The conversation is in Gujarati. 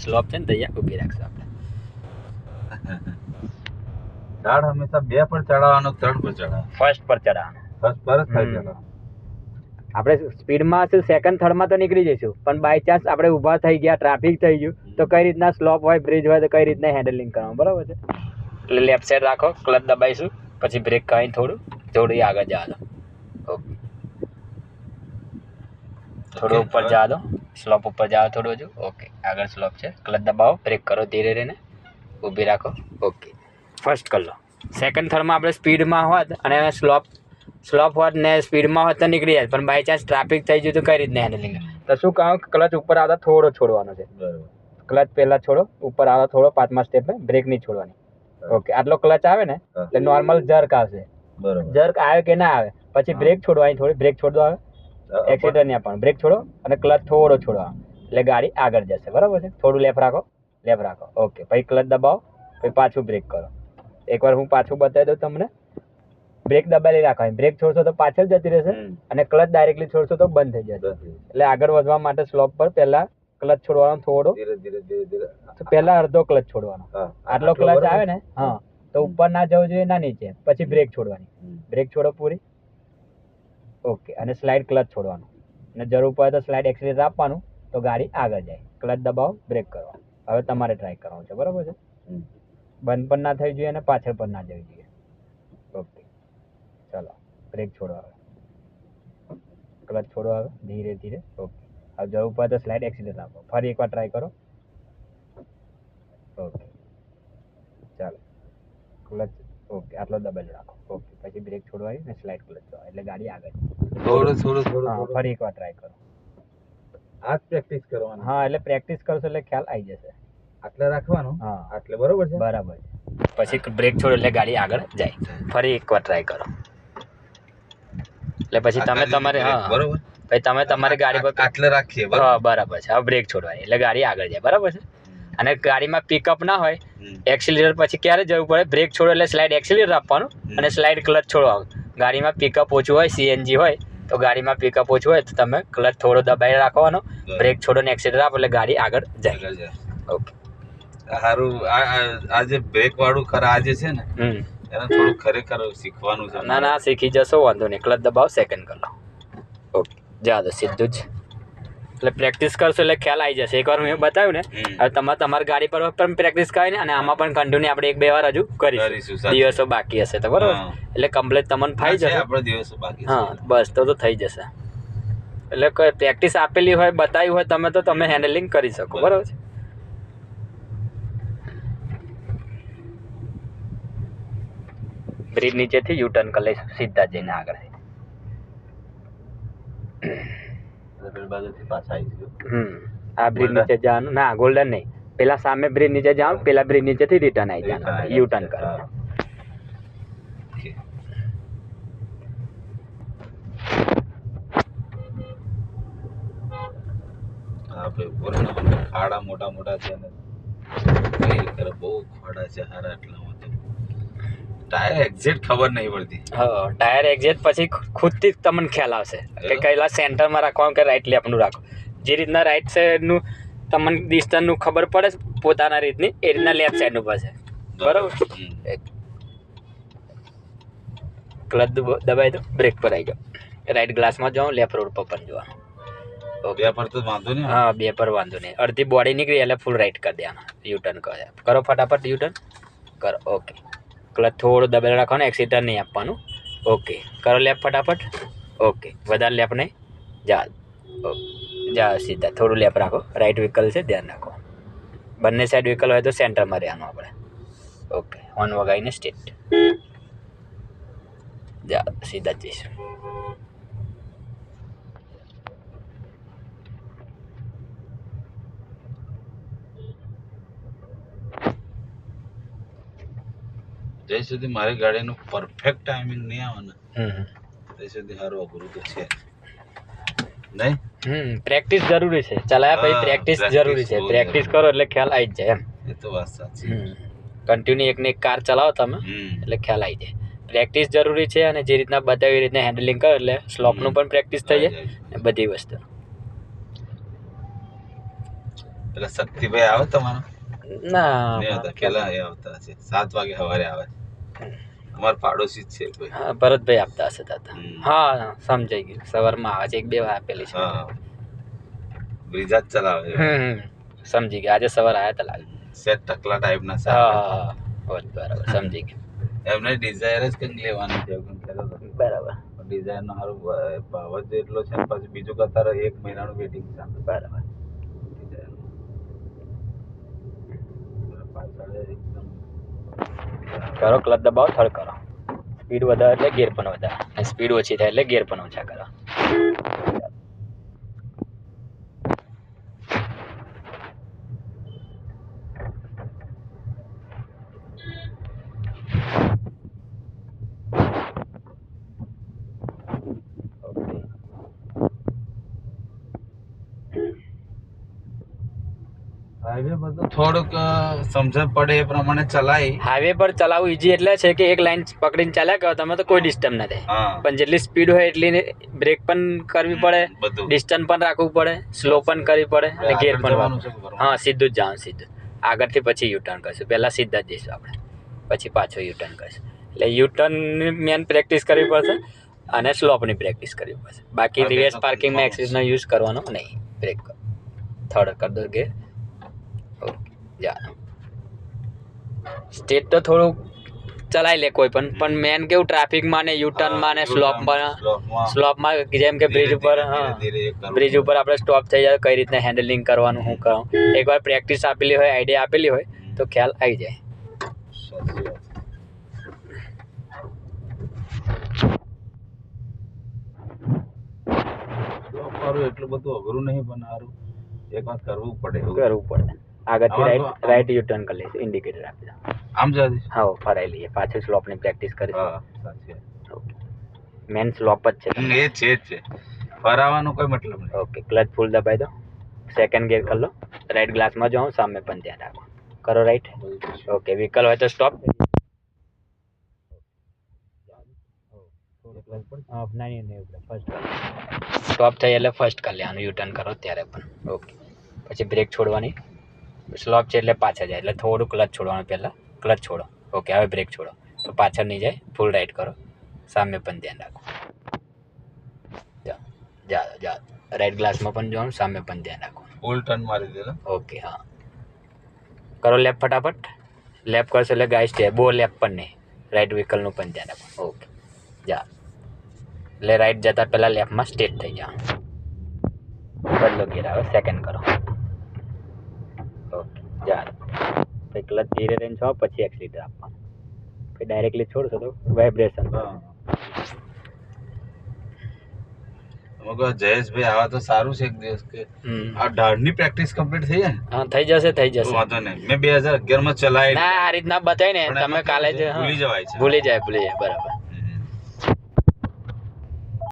સ્લોપ છે ને તૈયાર ઊભી રાખશું આપણે. ઝાડ હંમેશા 2 પર ચડાવવાનો, 3 પર ચડાવવાનો. ફર્સ્ટ પર ચડાવવાનું. ફર્સ્ટ પર જ થાય ચડાવવાનું. આપણે સ્પીડમાં હશું, સેકન્ડ થર્ડમાં તો નીકળી જઈશું, પણ બાય ચાન્સ આપણે ઊભા થઈ ગયા, ટ્રાફિક થઈ ગયું, તો કઈ રીતના સ્લોપ હોય, બ્રિજ હોય, તો કઈ રીતના હેન્ડલિંગ કરવાનું, બરાબર છે. એટલે લેફ્ટ સાઈડ રાખો, ક્લચ દબાઈશું, પછી બ્રેક કરીને થોડું આગળ જવા દો. ઓકે, થોડું ઉપર જવા દો, સ્લોપ ઉપર જવા થોડું હજુ. ઓકે, આગળ સ્લોપ છે, ક્લચ દબાવો, બ્રેક કરો, ધીરે રહીને ઊભી રાખો. ઓકે, ફર્સ્ટ કરી લો. સેકન્ડ થર્ડમાં આપણે સ્પીડમાં હોત અને સ્લોપ હોત ને સ્પીડમાં હોત તો નીકળી જાય, પણ બાય ચાન્સ ટ્રાફિક થઈ ગયું તો કઈ રીતના હેન્ડલિંગ? તો શું કહું, ક્લચ ઉપર આવતા થોડો છોડવાનો છે. ક્લચ પહેલા છોડો, ઉપર આવતા થોડો, 5મા સ્ટેપ બ્રેક નહીં છોડવાની. ઓકે, આટલો ક્લચ આવે ને એટલે નોર્મલ જર્ક આવશે. જર્ક આવે કે ના આવે, પછી બ્રેક છોડવાની, થોડી બ્રેક છોડ દો, આવે એક્સિડન્ટ નહીં આપવાનું. બ્રેક છોડો અને ક્લચ થોડો છોડવાનો, એટલે ગાડી આગળ જશે, બરાબર છે. થોડું લેફ્ટ રાખો. ઓકે, પછી ક્લચ દબાવો, પછી પાછું બ્રેક કરો. એકવાર હું પાછું બતાવી દઉં તમને. બ્રેક દબાવી રાખવાની, બ્રેક છોડશો તો પાછળ જતી રહેશે અને ક્લચ ડાયરેક્ટલી છોડશો તો બંધ થઈ જશે. એટલે આગળ વધવા માટે સ્લોપ પર પહેલા ક્લચ છોડવાનો, થોડો ધીરે પહેલા અડધો ક્લચ છોડવાનો. આટલો ક્લચ આવે ને, હા, તો ઉપર ના જવું જોઈએ, ના નીચે. પછી બ્રેક છોડવાની, બ્રેક છોડો પૂરી. ઓકે, અને સ્લાઇડ ક્લચ છોડવાનું, અને જરૂર પડે તો સ્લાઇડ એક્સિલેટર આપવાનું, તો ગાડી આગળ જાય. ક્લચ દબાવો, બ્રેક કરો. હવે તમારે ટ્રાય કરવાનું છે, બરાબર છે. બંધ પણ ના થઈ જોઈએ અને પાછળ પણ ના જવી જોઈએ. ઓકે, ચલો, બ્રેક છોડો, હવે ક્લચ છોડો, હવે ધીરે ધીરે. ઓકે, હવે જવું પડે તો સ્લાઇડ એક્સિલેટર આપો. ફરી એકવાર ટ્રાય કરો. ઓકે, ચાલો, ક્લચ. ઓકે, આટલો દબાઈ રાખો. ઓકે, પછી બ્રેક છોડવાની ને સ્લાઇડ ક્લચ છોડવાની, એટલે ગાડી આગળ. થોડું હા, ફરી એકવાર ટ્રાય કરો. આ પ્રેક્ટિસ કરવાની. હા, એટલે પ્રેક્ટિસ કરશો એટલે ખ્યાલ આવી જશે. આટલે રાખવાનું. હા, આટલે બરોબર છે. બરાબર છે. પછી બ્રેક છોડો એટલે ગાડી આગળ જાય. ફરી એકવાર ટ્રાય કરો. એટલે પછી તમે તમારે, હા બરોબર, પછી તમે તમારી ગાડી પર આટલે રાખીએ. હા, બરાબર છે. હવે બ્રેક છોડવાની એટલે ગાડી આગળ જાય, બરાબર છે. અને ગાડીમાં પિકઅપ ના હોય, એક્સિલેટર પછી ક્યારે જવું પડે, બ્રેક છોડો એટલે સ્લાઇડ એક્સિલેટર આપવાનું અને સ્લાઇડ ક્લચ છોડવાનું. ગાડીમાં પિકઅપ ઓછું હોય, સીએનજી હોય, તો ગાડીમાં પિકઅપ ઓછું હોય તો તમે ક્લચ થોડો દબાઈ રાખવાનો, બ્રેક છોડો ને એક્સિલેટર આપો એટલે ગાડી આગળ જાય. ઓકે, સારું. આ જે બ્રેક વાળું ખરા આ જે છે ને, એને થોડું ખરેખર શીખવાનું છે. ના, શીખી જશો, વાંધો નહીં. ક્લચ દબાવો, સેકન્ડ કરી લો. ઓકે, જા દો સીધું જ. એટલે પ્રેક્ટિસ કરશો એટલે ખ્યાલ આવી જશે. એકવાર હું એ બતાવ્યું ને, હવે તમારી ગાડી પર પણ પ્રેક્ટિસ કરીને અને આમાં પણ કન્ટિન્યુ આપણે 1-2 વાર હજુ કરીશું. દિવસો બાકી હશે તો બરાબર, એટલે કમ્પ્લીટ તમને ફાઈ જશે. આપણે દિવસો બાકી. હા, બસ તો થઈ જશે. એટલે કોઈ પ્રેક્ટિસ આપેલી હોય, બતાવ્યું હોય તમે, તો તમે હેન્ડલિંગ કરી શકો, બરાબર છે. બ્રિજ નીચેથી યુ ટર્ન કરી લઈશું, સીધા જઈને આગળ. બાજુથી પાછા આવીશું. આ બ્રિજ નીચે જવાનું, ના ગોલ્ડન નહીં, પેલા સામે બ્રિજ નીચે જાઓ, પેલા બ્રિજ નીચેથી રિટર્ન આવી જવાનું, યુ ટર્ન કરવાનું. ખાડા મોટા છે ને, બહુ ખાડા છે હારા. એટલામાં તો ટાયર એક્ઝેક્ટ ખબર નહીં પડતી. હા, ટાયર એક્ઝેક્ટ પછી ખુદથી તમને ખ્યાલ આવશે કે કઈલા સેન્ટરમાં રાખવાનું કે રાઈટ લેફ્ટનું રાખો. જે રીતના રાઈટ સાઈડનું તમને ડિસ્ટન્સનું ખબર પડે પોતાના રીતની, એ રીતના લેફ્ટ સાઈડનું પડશે, બરાબર. ક્લચ દબાઈ દો, બ્રેક પર આવી જાઓ, રાઈટ ગ્લાસમાં જાઓ, લેફ્ટ રોડ પર પણ જોવાનું. બે પર તો વાંધો નહીં. હા, 2 પર વાંધો નહીં. અડધી બોડી નીકળી એટલે ફૂલ રાઈટ કરી દેવાનું, યુ ટર્ન કરો ફટાફટ, યુ ટર્ન કરો. ઓકે, ક્લચ થોડું દબાઈ રાખવાનું, એક્સિલેટર નહીં આપવાનું. ઓકે, કરો લેફ્ટ ફટાફટ. ઓકે, વધારે લેફ્ટ નહીં, જા સીધા. થોડું લેફ્ટ રાખો, રાઈટ વ્હીકલ છે, ધ્યાન રાખો. બંને સાઈડ વ્હીકલ હોય તો સેન્ટરમાં રહેવાનું આપણે. ઓકે, હોર્ન વગાડીને સ્ટેટ જા, સીધા જ જઈશું. જ્યાં સુધી મારી ગાડીનું પરફેક્ટ ટાઈમિંગ નહીં આવે ને, ત્યાં સુધી સારું અઘરું તો છે નહીં. પ્રેક્ટિસ જરૂરી છે. ચલાયા પછી પ્રેક્ટિસ જરૂરી છે. પ્રેક્ટિસ કરો એટલે ખ્યાલ આવી જ જાય એમ. એ તો વાત સાચી. કન્ટિન્યુ એકને એક કાર ચલાવો તમે એટલે ખ્યાલ આવી જાય. પ્રેક્ટિસ જરૂરી છે, અને જે રીતના બતાવી એ રીતના હેન્ડલિંગ કરો એટલે સ્લોપનું પણ પ્રેક્ટિસ થઈ જાય, બધી વસ્તુ. એટલે શક્તિભાઈ આવે તમારો ના નહીં આવતા, પેલા એ આવતા હશે 7 વાગે સવારે આવે. અમારા પાડોશી જ છે ભાઈ. હા, ભરતભાઈ આપતા હશે દાદા. હમ. હા સમજાઈ ગયું, સવારમાં આવે છે, 1-2 વાર આપેલી છે. હા બ્રિજા જ ચલાવે છે. સમજી ગયા, આજે સવાર આવ્યા હતા લાગે. સેટ ટકલા ટાઈપના છે. હા બરાબર સમજી ગયા. એમને ડિઝાયર જ કંઈક લેવાની છે એવું કંઈક કહેતો હતો. બરાબર ડિઝાયર નો સારું ભાવ જ એટલો છે ને પછી બીજું કતાર 1 મહિનાનું વેટિંગ છે. બરાબર. પાછળ એકદમ કરો ક્લચ દબાવો, થર્ડ કરો. સ્પીડ વધારે એટલે ગેર પણ વધારે, અને સ્પીડ ઓછી થાય એટલે ગેર પણ ઓછા કરો. હાઈવે પર તો થોડુંક સમજણ પડે એ પ્રમાણે ચલાય. હાઈવે પર ચલાવવું ઈઝી એટલે છે કે એક લાઈન પકડીને ચાલ્યા કરો તમે તો કોઈ ડિસ્ટર્બ ના થાય. હા પણ જેટલી સ્પીડ હોય એટલી બ્રેક પણ કરવી પડે, બધું ડિસ્ટન્સ પણ રાખવું પડે, સ્લો પણ કરવી પડે અને ગેર પણ જવાનું વાપરવું. છે હા સીધું જ જવાનું, સીધું આગળથી પછી યુટર્ન કરશું. પહેલાં સીધા જ જઈશું આપણે, પછી પાછો યુટર્ન કરશું. એટલે યુટર્નની મેન પ્રેક્ટિસ કરવી પડશે અને સ્લોપની પ્રેક્ટિસ કરવી પડશે. બાકી હા, બે રિવર્સ તો પાર્કિંગમાં confirm એક્સિસનો યુઝ કરવાનો નહીં. બ્રેક કરો, થર્ડ કર દો ગેર. ઓકે જા. સ્ટેટ તો થોડુંક ચલાવી લે કોઈ પણ મેન કેવું ટ્રાફિકમાં ને યુટર્નમાં ને સ્લોપમાં જેમ કે બ્રિજ ઉપર, બ્રિજ ઉપર આપણે સ્ટોપ થઈ જાય કઈ રીતના હેન્ડલિંગ કરવાનું, શું કરવાનું, એકવાર પ્રેક્ટિસ આપેલી હોય, આઈડિયા આપેલી હોય તો ખ્યાલ આવી જાય. એટલું બધું અઘરું નહીં પણ સારું એક વાત કરવું પડે. કરવું પડે. આગળથી રાઈટ યુટર્ન કરી લઈશું, ઇન્ડિકેટર આપી દો. આમ જતી હા ફરાઈ લઈએ, પાછું સ્લોપની પ્રેક્ટિસ કરીશું. હા સાચી મેન સ્લોપ જ છે. એ છે જ છે, ફરાવાનો કોઈ મતલબ નહીં. ઓકે ક્લચ ફૂલ દબાઈ દો, સેકન્ડ ગિયર કરી લો, રાઈટ ગ્લાસમાં જાઓ, સામે પણ ધ્યાન રાખો. કરો રાઈટ. ઓકે વ્હીકલ હોય તો સ્ટોપ. સ્ટોપ થઈ એટલે ફર્સ્ટ કરી લેવાનું, યુટર્ન કરો ત્યારે પણ. ઓકે પછી બ્રેક છોડવાની, સ્લોપ છે એટલે પાછળ જાય એટલે થોડું ક્લચ છોડવાનું, પહેલાં ક્લચ છોડો. ઓકે હવે બ્રેક છોડો તો પાછળ નહીં જાય, ફૂલ રાઈટ કરો, સામે પણ ધ્યાન રાખો. જા રાઈટ ગ્લાસમાં પણ જોવાનું, સામે પણ ધ્યાન રાખો. ફૂલ ટર્ન મારી દેલો. ઓકે હા કરો લેફ્ટ ફટાફટ. લેફ્ટ કરશો એટલે ગાઈસ છે, બહુ લેફ્ટ પણ નહીં, રાઈટ વ્હીકલનું પણ ધ્યાન રાખો. ઓકે જા એટલે રાઈટ જતાં પહેલાં લેફ્ટમાં સ્ટેટ થઈ જાઓ. બદલો ગેર આવે, સેકન્ડ કરો. ઓકે જા પછી ક્લચ ધીરે રહીને છો, પછી એક્સિલેટર આપવાનું. પછી ડાયરેક્ટલી છોડશો તો વાઇબ્રેશન. જયેશભાઈ આવા તો સારું છે એક દિવસ કે આ ઢાળની પ્રેક્ટિસ કમ્પ્લીટ થઈ જાય. હા થઈ જશે વાંધો નહીં. મેં 2011 માં ચલાવી. ના આ રીતના બતાવીને તમે કાલે જ ભૂલી જવાય છે. ભૂલી જાય બરાબર.